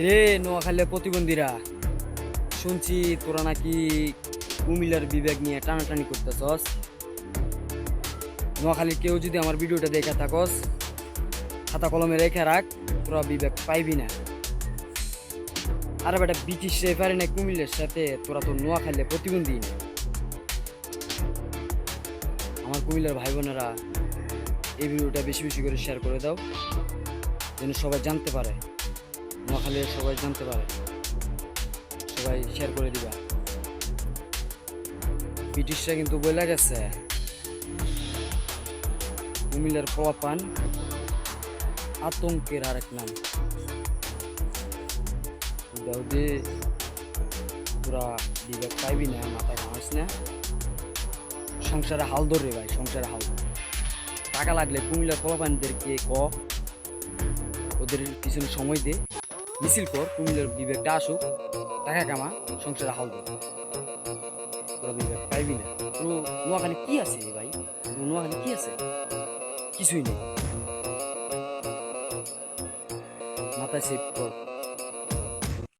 রে নোয়াখালীর প্রতিবন্ধীরা, শুনছি তোরা নাকি কুমিল্লার বিবেক নিয়ে টানাটানি করতেছস। নোয়াখালীর কেউ যদি আমার ভিডিওটা দেখে থাকস, খাতা কলমে রেখে রাখ, তোরা বিবেক পাইবি না। আরে বেটা, ব্রিটিশ রেফারি না কুমিল্লার সাথে, তোরা তো নোয়াখালীর প্রতিবন্ধী না। আমার কুমিল্লার ভাই বোনেরা, এই ভিডিওটা বেশি বেশি করে শেয়ার করে দাও, যেন সবাই জানতে পারে, নোয়াখালীর সবাই জানতে পারে। সবাই শেয়ার করে দিবা। ব্রিটিশরা কিন্তু বলে গেছে কুমিল্লার পোলাপান আতঙ্কের আরেক নাম। দাউদে তোরা বিবেক পাইবি না, মাথা ঘামাস না। সংসারে হাল ধরে ভাই, সংসারে হাল ধর। টাকা লাগলে কুমিল্লার পোলাপানদেরকে ওদের পিছনে সময় দে, মিছিল কর, কুমিল্লার বিবেকটা আসুক, টাকা কামা, সংসারে হাল ধর। তোরা বিবেক পাইবি না। পুরো নোয়াখালী কি আছে রে ভাই? পুরো নোয়াখালী কি আছে? কিছুই নেই। মাথায় সেভ কর।